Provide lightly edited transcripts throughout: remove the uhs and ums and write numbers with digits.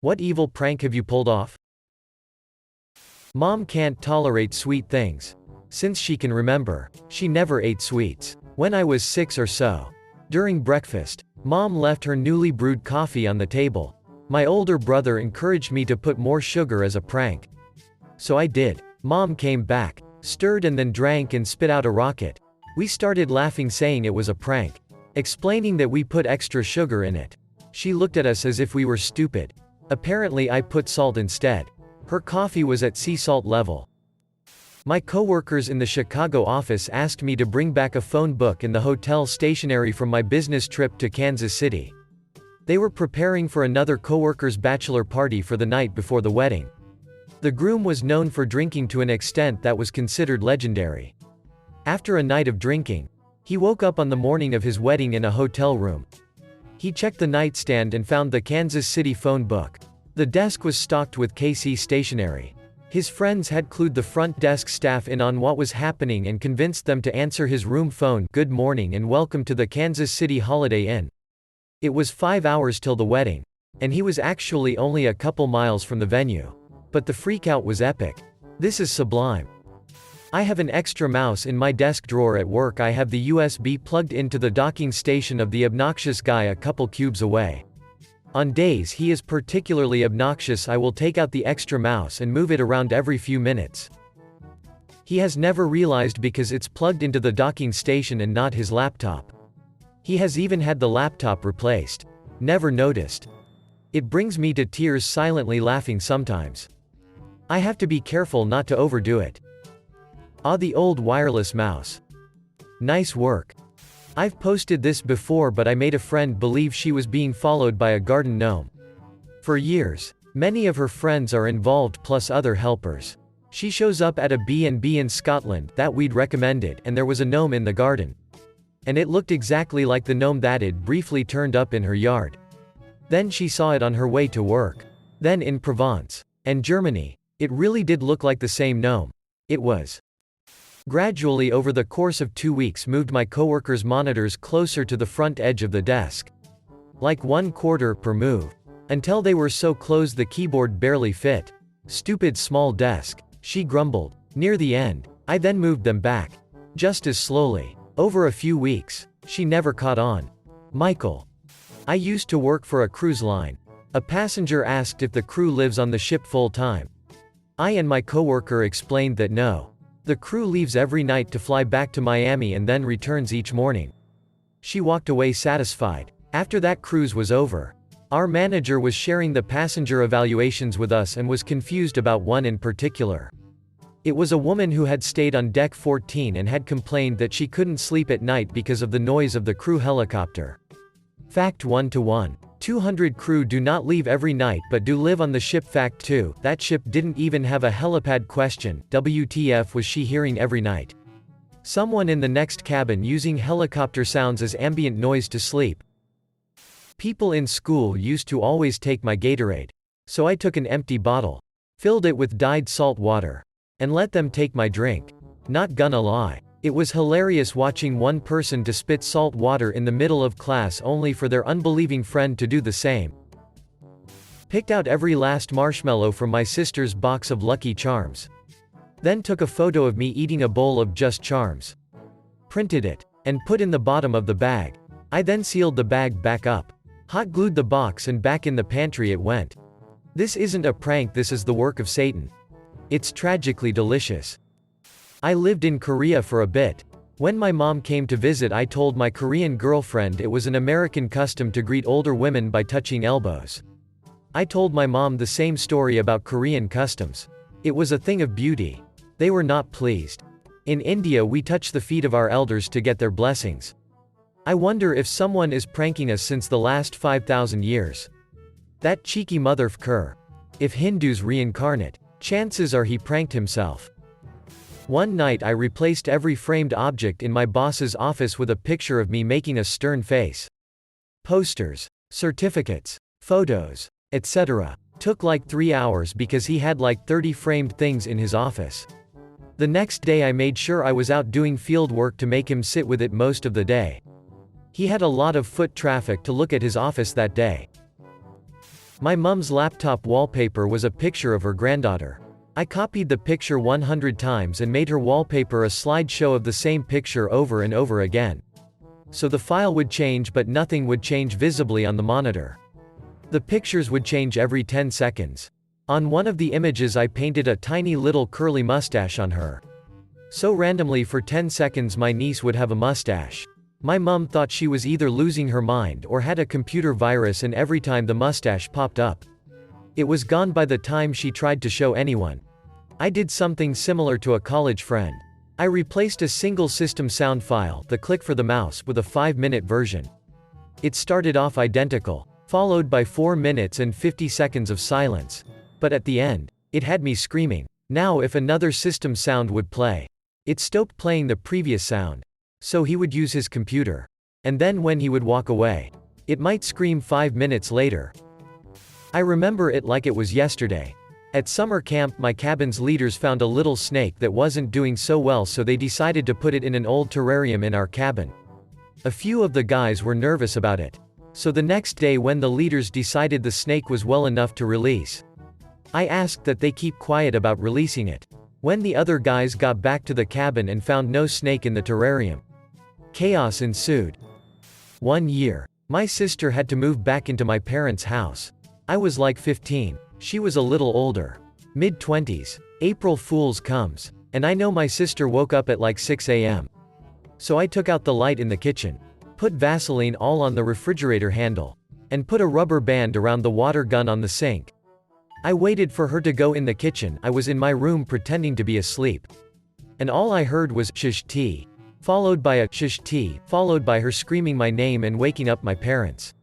What evil prank have you pulled off? Mom can't tolerate sweet things. Since she can remember, she never ate sweets. When I was 6 or so. During breakfast, Mom left her newly brewed coffee on the table. My older brother encouraged me to put more sugar as a prank. So I did. Mom came back, stirred and then drank and spit out a rocket. We started laughing, saying it was a prank, explaining that we put extra sugar in it. She looked at us as if we were stupid. Apparently I put salt instead. Her coffee was at sea salt level. My coworkers in the Chicago office asked me to bring back a phone book and the hotel stationery from my business trip to Kansas City. They were preparing for another coworker's bachelor party for the night before the wedding. The groom was known for drinking to an extent that was considered legendary. After a night of drinking, he woke up on the morning of his wedding in a hotel room. He checked the nightstand and found the Kansas City phone book. The desk was stocked with KC stationery. His friends had clued the front desk staff in on what was happening and convinced them to answer his room phone, "Good morning and welcome to the Kansas City Holiday Inn." It was 5 hours till the wedding, and he was actually only a couple miles from the venue. But the freakout was epic. This is sublime. I have an extra mouse in my desk drawer at work. I have the USB plugged into the docking station of the obnoxious guy a couple cubes away. On days he is particularly obnoxious, I will take out the extra mouse and move it around every few minutes. He has never realized because it's plugged into the docking station and not his laptop. He has even had the laptop replaced. Never noticed. It brings me to tears, silently laughing sometimes. I have to be careful not to overdo it. Ah, the old wireless mouse. Nice work. I've posted this before, but I made a friend believe she was being followed by a garden gnome. For years, many of her friends are involved plus other helpers. She shows up at a B&B in Scotland that we'd recommended, and there was a gnome in the garden. And it looked exactly like the gnome that had briefly turned up in her yard. Then she saw it on her way to work. Then in Provence and Germany. It really did look like the same gnome. It was. Gradually over the course of 2 weeks moved my coworkers' monitors closer to the front edge of the desk. Like 1/4 per move. Until they were so close the keyboard barely fit. Stupid small desk, she grumbled. Near the end, I then moved them back. Just as slowly. Over a few weeks, she never caught on. Michael. I used to work for a cruise line. A passenger asked if the crew lives on the ship full time. I and my coworker explained that no. The crew leaves every night to fly back to Miami and then returns each morning. She walked away satisfied. After that cruise was over, our manager was sharing the passenger evaluations with us and was confused about one in particular. It was a woman who had stayed on deck 14 and had complained that she couldn't sleep at night because of the noise of the crew helicopter. Fact 1-to-1. 200 crew do not leave every night but do live on the ship. Fact 2. That ship didn't even have a helipad. Question: WTF was she hearing every night? Someone in the next cabin using helicopter sounds as ambient noise to sleep. People in school used to always take my Gatorade. So I took an empty bottle, filled it with dyed salt water, and let them take my drink. Not gonna lie. It was hilarious watching one person to spit salt water in the middle of class only for their unbelieving friend to do the same. Picked out every last marshmallow from my sister's box of Lucky Charms. Then took a photo of me eating a bowl of Just Charms. Printed it, and put in the bottom of the bag. I then sealed the bag back up. Hot glued the box and back in the pantry it went. This isn't a prank, this is the work of Satan. It's tragically delicious. I lived in Korea for a bit. When my mom came to visit, I told my Korean girlfriend it was an American custom to greet older women by touching elbows. I told my mom the same story about Korean customs. It was a thing of beauty. They were not pleased. In India we touch the feet of our elders to get their blessings. I wonder if someone is pranking us since the last 5,000 years. That cheeky motherfucker. If Hindus reincarnate, chances are he pranked himself. One night I replaced every framed object in my boss's office with a picture of me making a stern face. Posters, certificates, photos, etc. Took like 3 hours because he had like 30 framed things in his office. The next day I made sure I was out doing field work to make him sit with it most of the day. He had a lot of foot traffic to look at his office that day. My mom's laptop wallpaper was a picture of her granddaughter. I copied the picture 100 times and made her wallpaper a slideshow of the same picture over and over again. So the file would change but nothing would change visibly on the monitor. The pictures would change every 10 seconds. On one of the images I painted a tiny little curly mustache on her. So randomly for 10 seconds my niece would have a mustache. My mom thought she was either losing her mind or had a computer virus, and every time the mustache popped up, it was gone by the time she tried to show anyone. I did something similar to a college friend. I replaced a single system sound file, the click for the mouse, with a 5-minute version. It started off identical, followed by 4 minutes and 50 seconds of silence. But at the end, it had me screaming. Now if another system sound would play, it stopped playing the previous sound. So he would use his computer. And then when he would walk away, it might scream 5 minutes later. I remember it like it was yesterday. At summer camp, my cabin's leaders found a little snake that wasn't doing so well, so they decided to put it in an old terrarium in our cabin. A few of the guys were nervous about it. So the next day when the leaders decided the snake was well enough to release, I asked that they keep quiet about releasing it. When the other guys got back to the cabin and found no snake in the terrarium, chaos ensued. 1 year. My sister had to move back into my parents' house. I was like 15. She was a little older. Mid-20s. April Fool's comes. And I know my sister woke up at like 6 a.m. So I took out the light in the kitchen, put Vaseline all on the refrigerator handle, and put a rubber band around the water gun on the sink. I waited for her to go in the kitchen. I was in my room pretending to be asleep. And all I heard was "shush tea," followed by a "shush tea," followed by her screaming my name and waking up my parents.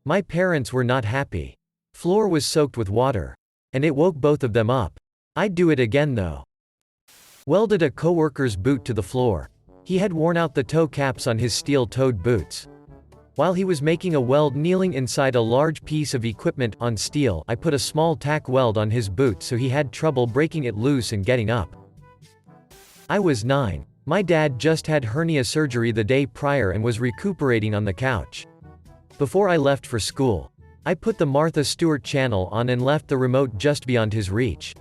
My parents were not happy. Floor was soaked with water. And it woke both of them up. I'd do it again though. Welded a coworker's boot to the floor. He had worn out the toe caps on his steel-toed boots. While he was making a weld kneeling inside a large piece of equipment on steel, I put a small tack weld on his boot so he had trouble breaking it loose and getting up. I was 9. My dad just had hernia surgery the day prior and was recuperating on the couch. Before I left for school, I put the Martha Stewart channel on and left the remote just beyond his reach.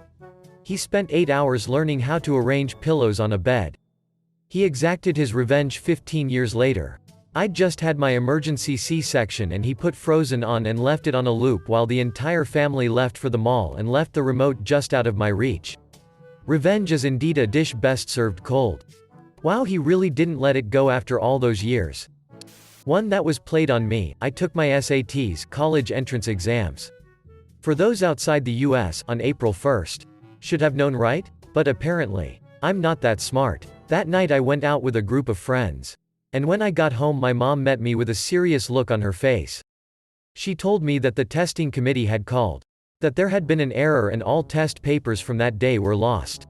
He spent 8 hours learning how to arrange pillows on a bed. He exacted his revenge 15 years later. I'd just had my emergency C-section and he put Frozen on and left it on a loop while the entire family left for the mall and left the remote just out of my reach. Revenge is indeed a dish best served cold. Wow, he really didn't let it go after all those years. One that was played on me. I took my SATs, college entrance exams. For those outside the US, on April 1st. Should have known, right? But apparently, I'm not that smart. That night I went out with a group of friends. And when I got home my mom met me with a serious look on her face. She told me that the testing committee had called. That there had been an error and all test papers from that day were lost.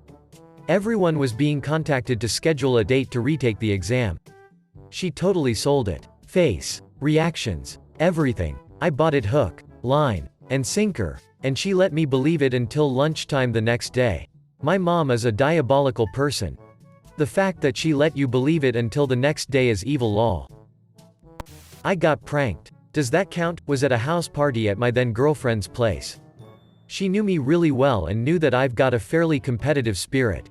Everyone was being contacted to schedule a date to retake the exam. She totally sold it. Face, reactions, everything. I bought it hook, line, and sinker. And she let me believe it until lunchtime the next day. My mom is a diabolical person. The fact that she let you believe it until the next day is evil law. I got pranked. Does that count? Was at a house party at my then girlfriend's place. She knew me really well and knew that I've got a fairly competitive spirit.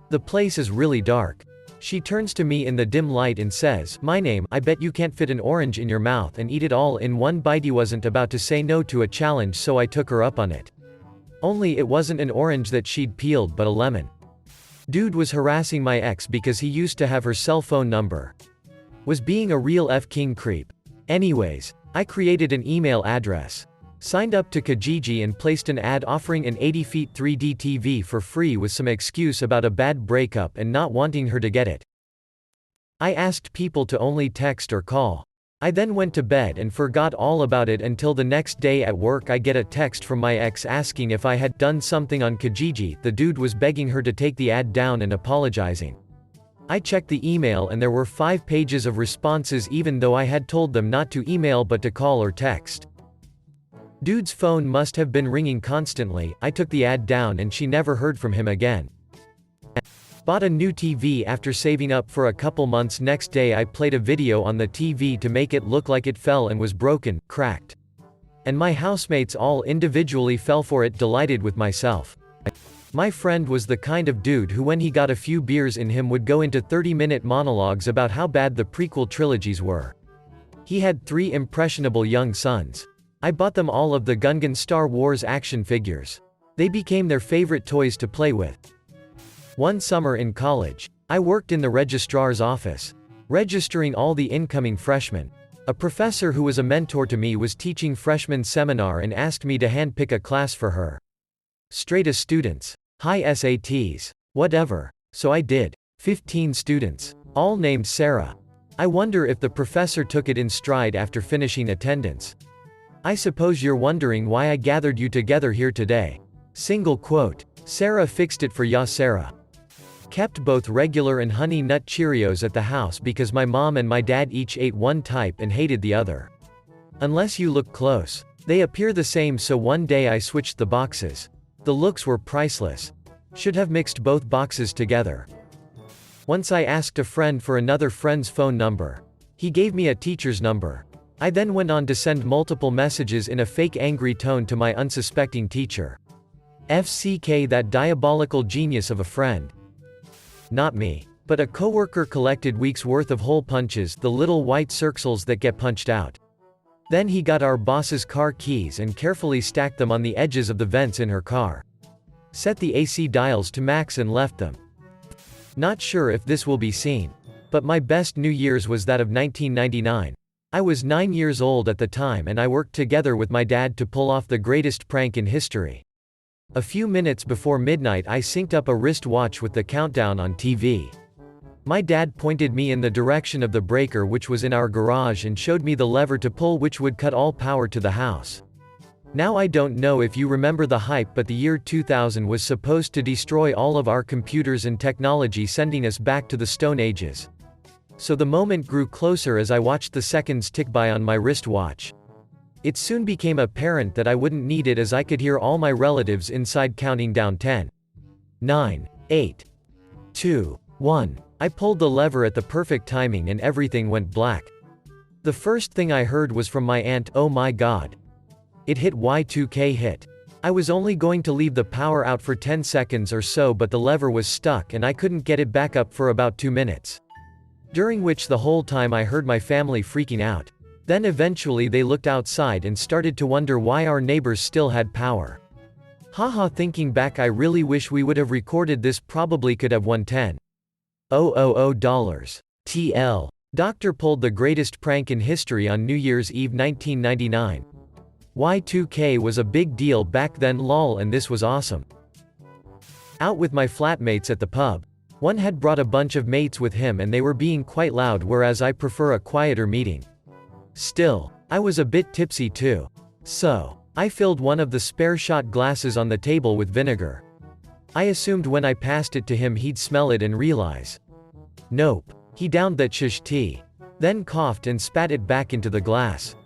The place is really dark. She turns to me in the dim light and says, "My name, I bet you can't fit an orange in your mouth and eat it all in one bite." He wasn't about to say no to a challenge, so I took her up on it. Only it wasn't an orange that she'd peeled but a lemon. Dude was harassing my ex because he used to have her cell phone number. Was being a real F-king creep. Anyways, I created an email address. Signed up to Kijiji and placed an ad offering an 80 feet 3D TV for free with some excuse about a bad breakup and not wanting her to get it. I asked people to only text or call. I then went to bed and forgot all about it until the next day at work I get a text from my ex asking if I had done something on Kijiji. The dude was begging her to take the ad down and apologizing. I checked the email and there were 5 pages of responses even though I had told them not to email but to call or text. Dude's phone must have been ringing constantly. I took the ad down and she never heard from him again. Bought a new TV after saving up for a couple months. Next day I played a video on the TV to make it look like it fell and was broken, cracked. And my housemates all individually fell for it, delighted with myself. My friend was the kind of dude who, when he got a few beers in him, would go into 30-minute monologues about how bad the prequel trilogies were. He had 3 impressionable young sons. I bought them all of the Gungan Star Wars action figures. They became their favorite toys to play with. One summer in college, I worked in the registrar's office, registering all the incoming freshmen. A professor who was a mentor to me was teaching freshman seminar and asked me to handpick a class for her. Straight A students. High SATs. Whatever. So I did. 15 students. All named Sarah. I wonder if the professor took it in stride after finishing attendance. I suppose you're wondering why I gathered you together here today. Single quote. Sarah fixed it for ya Sarah. Kept both regular and Honey Nut Cheerios at the house because my mom and my dad each ate one type and hated the other. Unless you look close, they appear the same, so one day I switched the boxes. The looks were priceless. Should have mixed both boxes together. Once I asked a friend for another friend's phone number. He gave me a teacher's number. I then went on to send multiple messages in a fake angry tone to my unsuspecting teacher. FCK, that diabolical genius of a friend. Not me. But a coworker collected weeks worth of hole punches, the little white circles that get punched out. Then he got our boss's car keys and carefully stacked them on the edges of the vents in her car. Set the AC dials to max and left them. Not sure if this will be seen. But my best New Year's was that of 1999. I was 9 years old at the time and I worked together with my dad to pull off the greatest prank in history. A few minutes before midnight I synced up a wristwatch with the countdown on TV. My dad pointed me in the direction of the breaker, which was in our garage, and showed me the lever to pull, which would cut all power to the house. Now I don't know if you remember the hype, but the year 2000 was supposed to destroy all of our computers and technology, sending us back to the Stone Ages. So the moment grew closer as I watched the seconds tick by on my wristwatch. It soon became apparent that I wouldn't need it, as I could hear all my relatives inside counting down 10, 9, 8, 2, 1. I pulled the lever at the perfect timing and everything went black. The first thing I heard was from my aunt, "Oh my God. It hit, Y2K hit." I was only going to leave the power out for 10 seconds or so, but the lever was stuck and I couldn't get it back up for about 2 minutes. During which the whole time I heard my family freaking out. Then eventually they looked outside and started to wonder why our neighbors still had power. Haha, thinking back, I really wish we would have recorded this, probably could have won $10,000. TL. Doctor pulled the greatest prank in history on New Year's Eve 1999. Y2K was a big deal back then lol, and this was awesome. Out with my flatmates at the pub. One had brought a bunch of mates with him and they were being quite loud, whereas I prefer a quieter meeting. Still, I was a bit tipsy too. So, I filled one of the spare shot glasses on the table with vinegar. I assumed when I passed it to him he'd smell it and realize. Nope. He downed that shish tea. Then coughed and spat it back into the glass.